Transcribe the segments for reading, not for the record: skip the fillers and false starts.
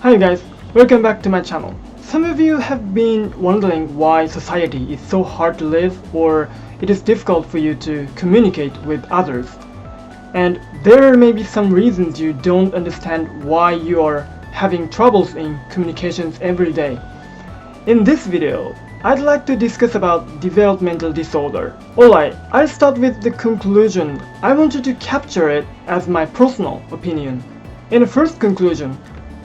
Hi guys, welcome back to my channel. Some of you have been wondering why society is so hard to live or it is difficult for you to communicate with others. And there may be some reasons you don't understand why you are having troubles in communications every day. In this video, I'd like to discuss about developmental disorder. Alright, I'll start with the conclusion. I want you to capture it as my personal opinion. In the first conclusion,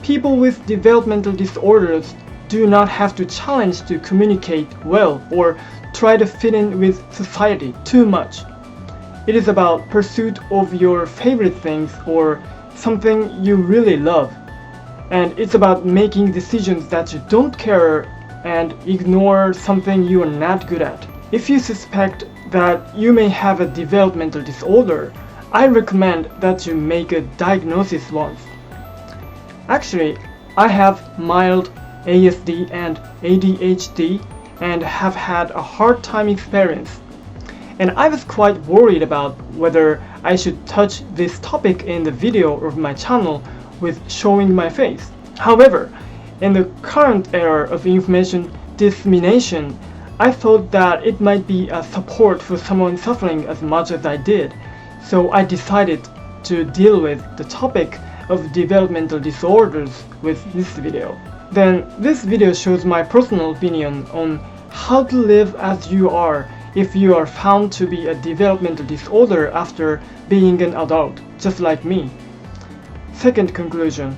people with developmental disorders do not have to challenge to communicate well or try to fit in with society too much. It is about pursuit of your favorite things or something you really love. And it's about making decisions that you don't care and ignore something you are not good at. If you suspect that you may have a developmental disorder, I recommend that you make a diagnosis once. Actually, I have mild ASD and ADHD and have had a hard time experience. And I was quite worried about whether I should touch this topic in the video of my channel with showing my face. However, in the current era of information dissemination, I thought that it might be a support for someone suffering as much as I did. So I decided to deal with the topic of developmental disorders with this video. Then this video shows my personal opinion on how to live as you are if you are found to be a developmental disorder after being an adult, just like me. Second conclusion.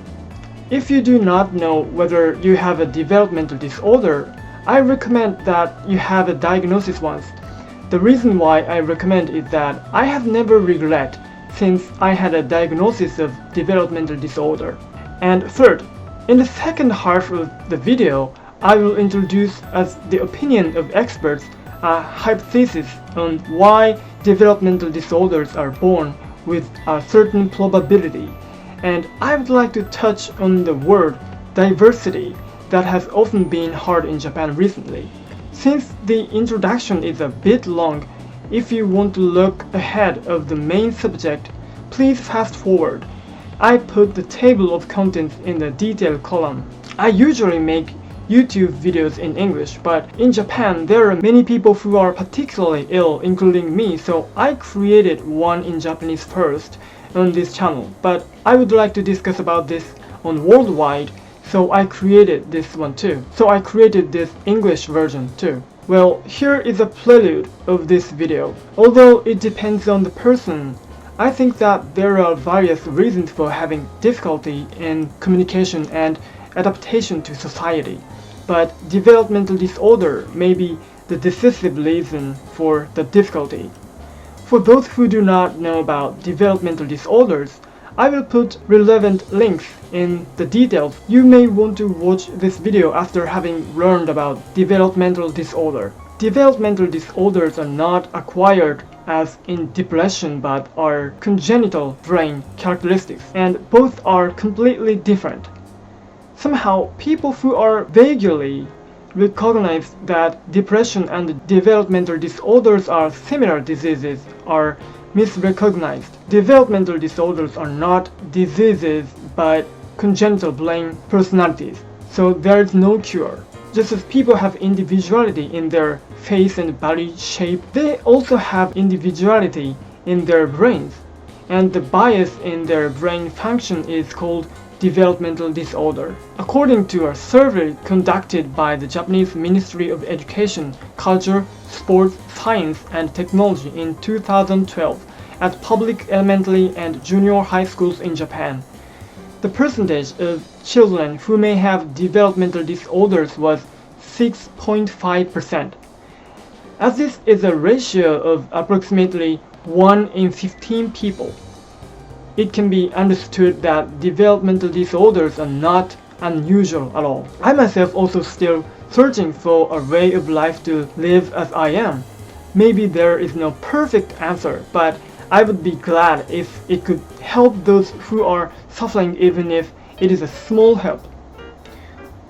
If you do not know whether you have a developmental disorder, I recommend that you have a diagnosis once. The reason why I recommend is that I have never regret since I had a diagnosis of developmental disorder. And third, in the second half of the video, I will introduce as the opinion of experts a hypothesis on why developmental disorders are born with a certain probability. And I would like to touch on the word diversity that has often been hard in Japan recently. Since the introduction is a bit long, if you want to look ahead of the main subject, please fast forward. I put the table of contents in the detail column. I usually make YouTube videos in English, but in Japan there are many people who are particularly ill, including me, so I created one in Japanese first on this channel. But I would like to discuss about this on worldwide, so I created this one too. So I created this English version too. Well, here is a prelude of this video. Although it depends on the person, I think that there are various reasons for having difficulty in communication and adaptation to society. But developmental disorder may be the decisive reason for the difficulty. For those who do not know about developmental disorders, I will put relevant links in the details. You may want to watch this video after having learned about developmental disorder. Developmental disorders are not acquired as in depression but are congenital brain characteristics, and both are completely different. Somehow, people who are vaguely recognize that depression and developmental disorders are similar diseases are misrecognized. Developmental disorders are not diseases but congenital brain personalities, so there is no cure. Just as people have individuality in their face and body shape, they also have individuality in their brains, and the bias in their brain function is called developmental disorder. According to a survey conducted by the Japanese Ministry of Education, Culture, Sports, Science and Technology in 2012 at public elementary and junior high schools in Japan, the percentage of children who may have developmental disorders was 6.5%. As this is a ratio of approximately 1 in 15 people, it can be understood that developmental disorders are not unusual at all. I myself also still searching for a way of life to live as I am. Maybe there is no perfect answer, but I would be glad if it could help those who are suffering, even if it is a small help.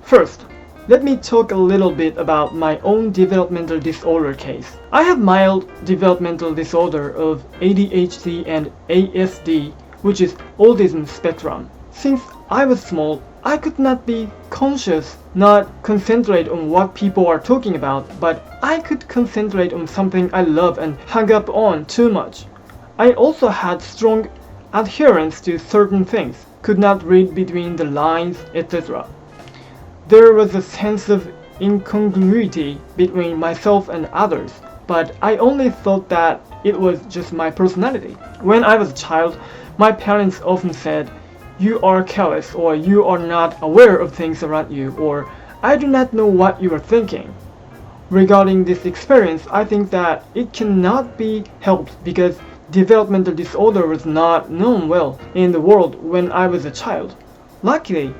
First, let me talk a little bit about my own developmental disorder case. I have mild developmental disorder of ADHD and ASD, which is autism spectrum. Since I was small, I could not be conscious, not concentrate on what people are talking about, but I could concentrate on something I love and hang up on too much. I also had strong adherence to certain things, could not read between the lines, etc. There was a sense of incongruity between myself and others, but I only thought that it was just my personality. When I was a child, my parents often said, "You are careless," or "You are not aware of things around you," or "I do not know what you are thinking." Regarding this experience, I think that it cannot be helped because developmental disorder was not known well in the world when I was a child. Luckily,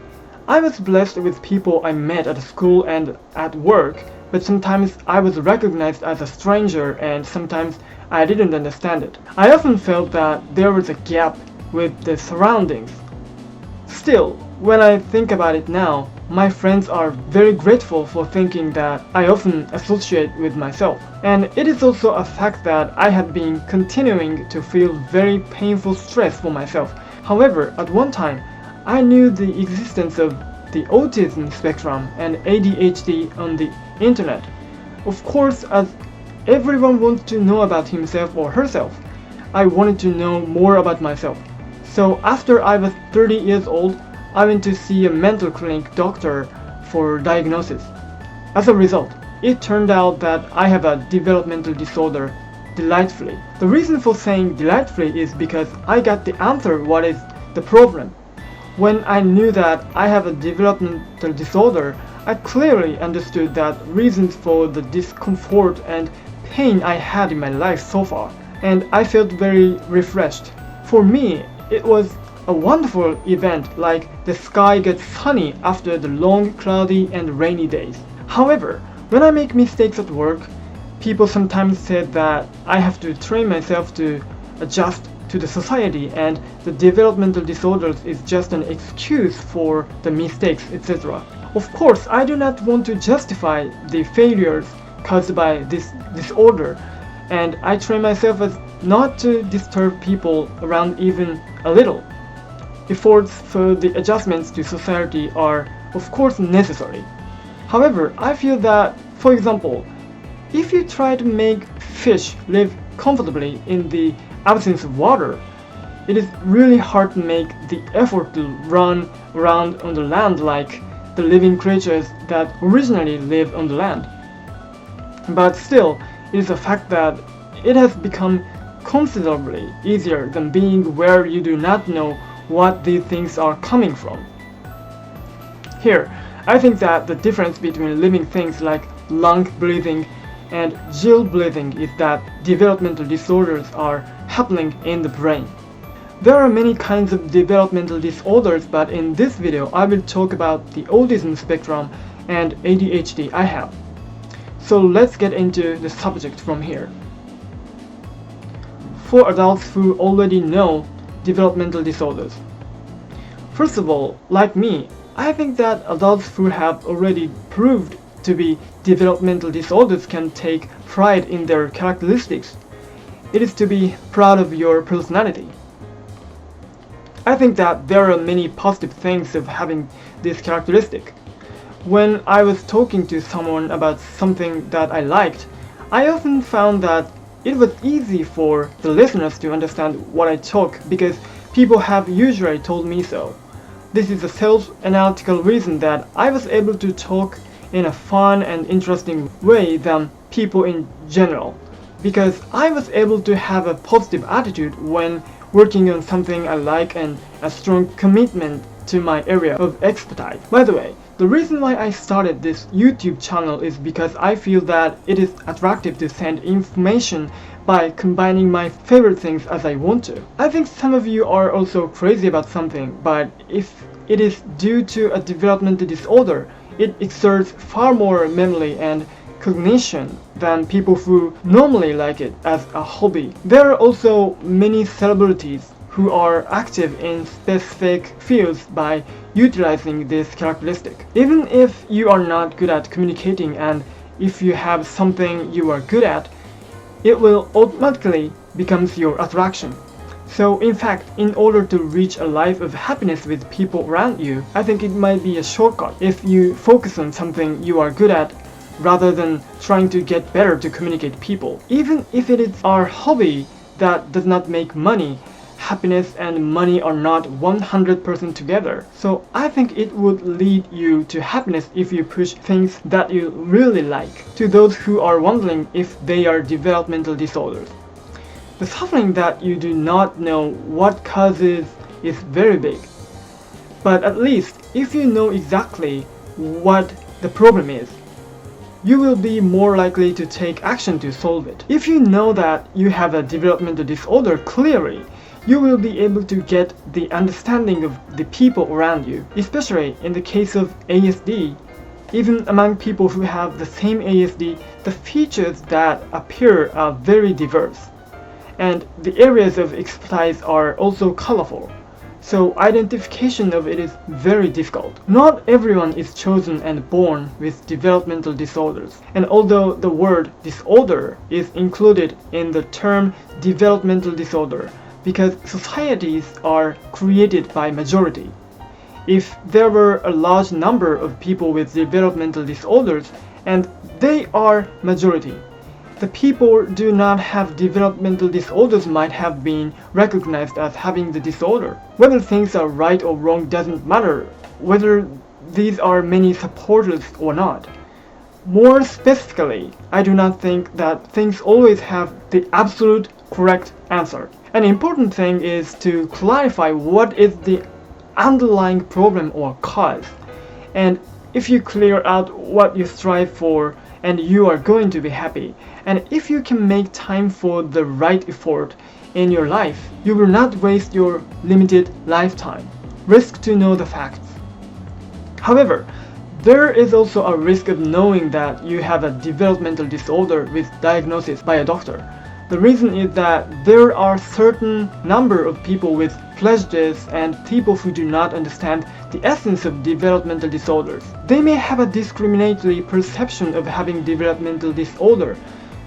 I was blessed with people I met at school and at work, but sometimes I was recognized as a stranger and sometimes I didn't understand it. I often felt that there was a gap with the surroundings. Still, when I think about it now, my friends are very grateful for thinking that I often associate with myself. And it is also a fact that I had been continuing to feel very painful stress for myself. However, at one time, I knew the existence of the autism spectrum and ADHD on the internet. Of course, as everyone wants to know about himself or herself, I wanted to know more about myself. So after I was 30 years old, I went to see a mental clinic doctor for diagnosis. As a result, it turned out that I have a developmental disorder delightfully. The reason for saying delightfully is because I got the answer what is the problem. When I knew that I have a developmental disorder, I clearly understood that reasons for the discomfort and pain I had in my life so far, and I felt very refreshed. For me, it was a wonderful event, like the sky gets sunny after the long cloudy and rainy days. However, when I make mistakes at work, people sometimes said that I have to train myself to adjust to the society and the developmental disorders is just an excuse for the mistakes, etc. Of course, I do not want to justify the failures caused by this disorder, and I train myself as not to disturb people around even a little. Efforts for the adjustments to society are, of course, necessary. However, I feel that, for example, if you try to make fish live comfortably in the absence of water, it is really hard to make the effort to run around on the land like the living creatures that originally lived on the land. But still, it is a fact that it has become considerably easier than being where you do not know what these things are coming from. Here, I think that the difference between living things like lung breathing and gill breathing is that developmental disorders are happening in the brain. There are many kinds of developmental disorders, but in this video I will talk about the autism spectrum and ADHD I have. So let's get into the subject from here. For adults who already know developmental disorders. First of all, like me, I think that adults who have already proved to be developmental disorders can take pride in their characteristics. It is to be proud of your personality. I think that there are many positive things of having this characteristic. When I was talking to someone about something that I liked, I often found that it was easy for the listeners to understand what I talk because people have usually told me so. This is a self-analytical reason that I was able to talk in a fun and interesting way than people in general, because I was able to have a positive attitude when working on something I like and a strong commitment to my area of expertise. By the way, the reason why I started this YouTube channel is because I feel that it is attractive to send information by combining my favorite things as I want to. I think some of you are also crazy about something, but if it is due to a developmental disorder, it exerts far more memory and cognition than people who normally like it as a hobby. There are also many celebrities who are active in specific fields by utilizing this characteristic. Even if you are not good at communicating and if you have something you are good at, it will automatically become your attraction. So in fact, in order to reach a life of happiness with people around you, I think it might be a shortcut if you focus on something you are good at rather than trying to get better to communicate people. Even if it is our hobby that does not make money, happiness and money are not 100% together. So I think it would lead you to happiness if you push things that you really like. To those who are wondering if they are developmental disorders, the suffering that you do not know what causes is very big. But at least if you know exactly what the problem is, you will be more likely to take action to solve it. If you know that you have a developmental disorder clearly, you will be able to get the understanding of the people around you, especially in the case of ASD. Even among people who have the same ASD, the features that appear are very diverse, and the areas of expertise are also colorful. So identification of it is very difficult. Not everyone is chosen and born with developmental disorders. And although the word disorder is included in the term developmental disorder, because societies are created by majority. If there were a large number of people with developmental disorders and they are majority, the people do not have developmental disorders might have been recognized as having the disorder. Whether things are right or wrong doesn't matter, whether these are many supporters or not. More specifically, I do not think that things always have the absolute correct answer. An important thing is to clarify what is the underlying problem or cause. And if you clear out what you strive for, and you are going to be happy. And if you can make time for the right effort in your life, you will not waste your limited lifetime. Risk to know the facts. However, there is also a risk of knowing that you have a developmental disorder with diagnosis by a doctor. The reason is that there are certain number of people with prejudice and people who do not understand the essence of developmental disorders. They may have a discriminatory perception of having developmental disorder.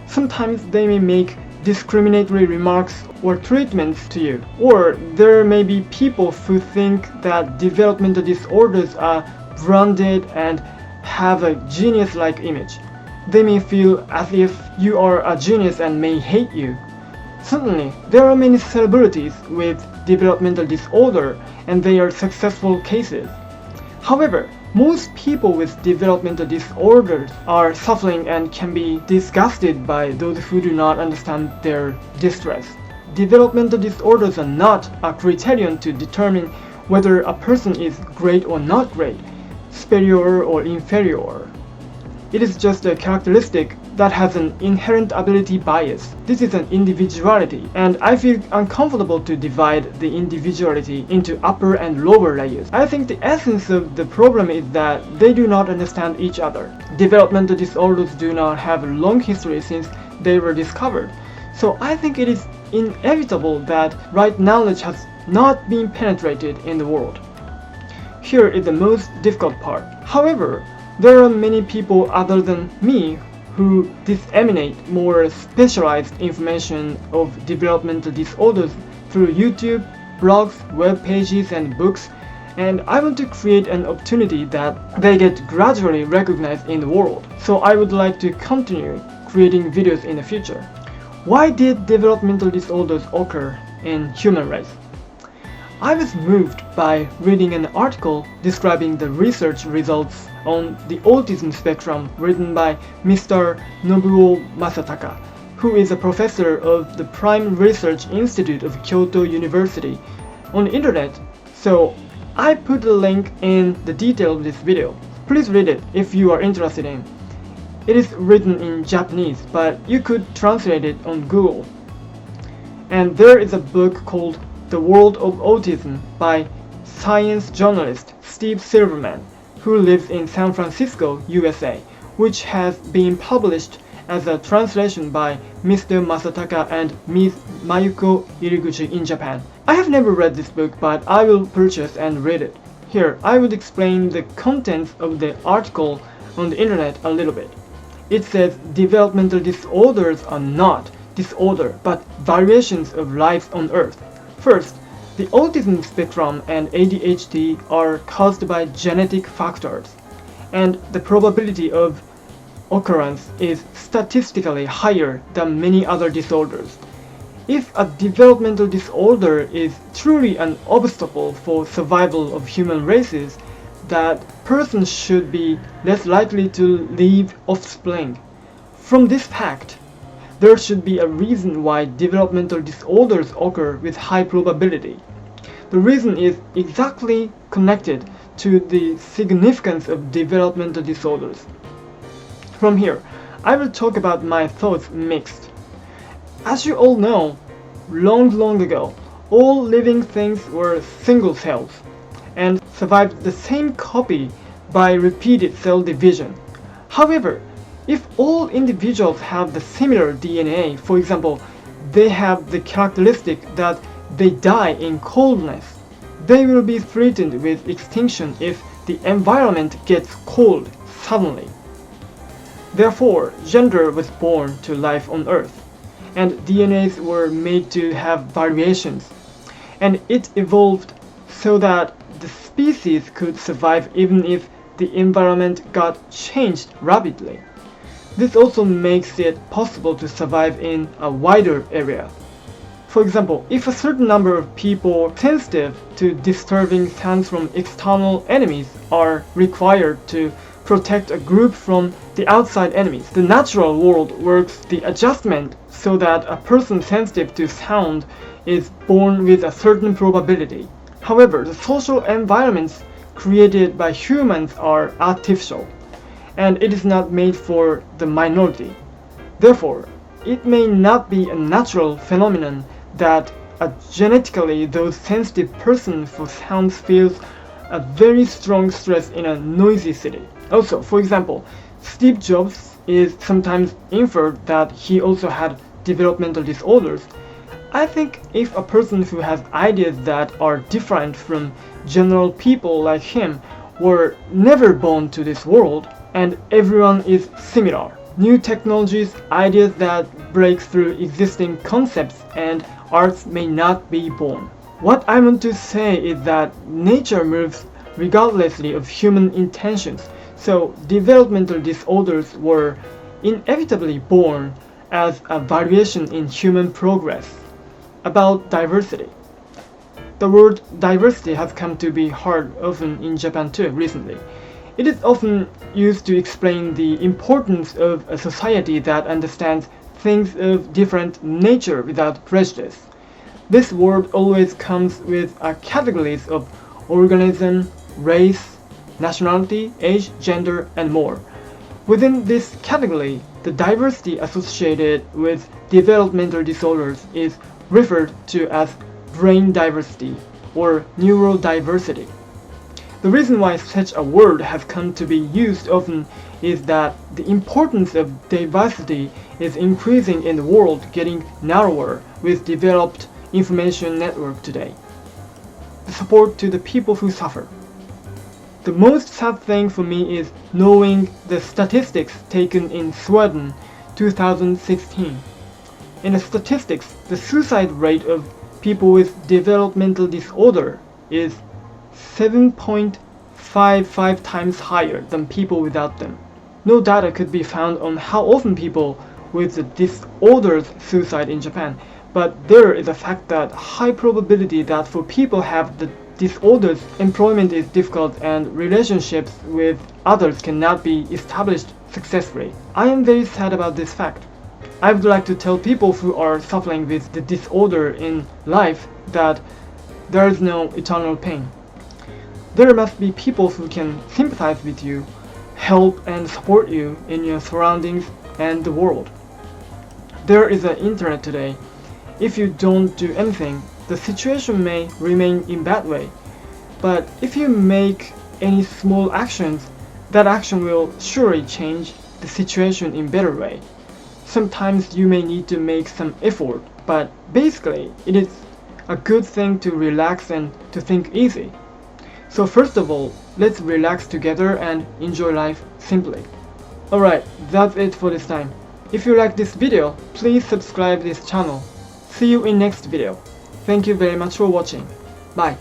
Sometimes they may make discriminatory remarks or treatments to you. Or there may be people who think that developmental disorders are branded and have a genius-like image. They may feel as if you are a genius and may hate you. Certainly, there are many celebrities with developmental disorder and they are successful cases. However, most people with developmental disorders are suffering and can be disgusted by those who do not understand their distress. Developmental disorders are not a criterion to determine whether a person is great or not great, superior or inferior. It is just a characteristic that has an inherent ability bias. This is an individuality, and I feel uncomfortable to divide the individuality into upper and lower layers. I think the essence of the problem is that they do not understand each other. Developmental disorders do not have a long history since they were discovered. So I think it is inevitable that right knowledge has not been penetrated in the world. Here is the most difficult part. However, there are many people other than me who disseminate more specialized information of developmental disorders through YouTube, blogs, web pages, and books, and I want to create an opportunity that they get gradually recognized in the world. So I would like to continue creating videos in the future. Why did developmental disorders occur in human race? I was moved by reading an article describing the research results on the autism spectrum written by Mr. Nobuo Masataka, who is a professor of the Prime Research Institute of Kyoto University on the internet. So I put a link in the detail of this video. Please read it if you are interested in. It is written in Japanese, but you could translate it on Google. And there is a book called The World of Autism by science journalist Steve Silverman, who lives in San Francisco, USA, which has been published as a translation by Mr. Masataka and Ms. Mayuko Iriguchi in Japan. I have never read this book, but I will purchase and read it. Here, I would explain the contents of the article on the internet a little bit. It says developmental disorders are not disorder, but variations of life on Earth. First, the autism spectrum and ADHD are caused by genetic factors, and the probability of occurrence is statistically higher than many other disorders. If a developmental disorder is truly an obstacle for survival of human races, that person should be less likely to leave offspring. From this fact, there should be a reason why developmental disorders occur with high probability. The reason is exactly connected to the significance of developmental disorders. From here, I will talk about my thoughts mixed. As you all know, long ago, all living things were single cells and survived the same copy by repeated cell division. However, if all individuals have the similar DNA, for example, they have the characteristic that they die in coldness, they will be threatened with extinction if the environment gets cold suddenly. Therefore, gender was born to life on Earth, and DNAs were made to have variations, and it evolved so that the species could survive even if the environment got changed rapidly. This also makes it possible to survive in a wider area. For example, if a certain number of people sensitive to disturbing sounds from external enemies are required to protect a group from the outside enemies, the natural world works the adjustment so that a person sensitive to sound is born with a certain probability. However, the social environments created by humans are artificial, and it is not made for the minority. Therefore, it may not be a natural phenomenon that a genetically those sensitive person for sounds feels a very strong stress in a noisy city. Also, for example, Steve Jobs is sometimes inferred that he also had developmental disorders. I think if a person who has ideas that are different from general people like him were never born to this world, and everyone is similar, new technologies, ideas that break through existing concepts and arts may not be born. What I want to say is that nature moves regardlessly of human intentions, so developmental disorders were inevitably born as a variation in human progress. About diversity. The word diversity has come to be heard often in Japan too recently. It is often used to explain the importance of a society that understands things of different nature without prejudice. This word always comes with a categories of organism, race, nationality, age, gender, and more. Within this category, the diversity associated with developmental disorders is referred to as brain diversity or neurodiversity. The reason why such a word has come to be used often is that the importance of diversity is increasing in the world, getting narrower with developed information network today. The support to the people who suffer. The most sad thing for me is knowing the statistics taken in Sweden 2016. In the statistics, the suicide rate of people with developmental disorder is 7.55 times higher than people without them. No data could be found on how often people with the disorders suicide in Japan, but there is a fact that high probability that for people have the disorders, employment is difficult and relationships with others cannot be established successfully. I am very sad about this fact. I would like to tell people who are suffering with the disorder in life that there is no eternal pain. There must be people who can sympathize with you, help and support you in your surroundings and the world. There is an internet today. If you don't do anything, the situation may remain in bad way. But if you make any small actions, that action will surely change the situation in better way. Sometimes you may need to make some effort, but basically it is a good thing to relax and to think easy. So first of all, let's relax together and enjoy life simply. Alright, that's it for this time. If you like this video, please subscribe this channel. See you in next video. Thank you very much for watching. Bye.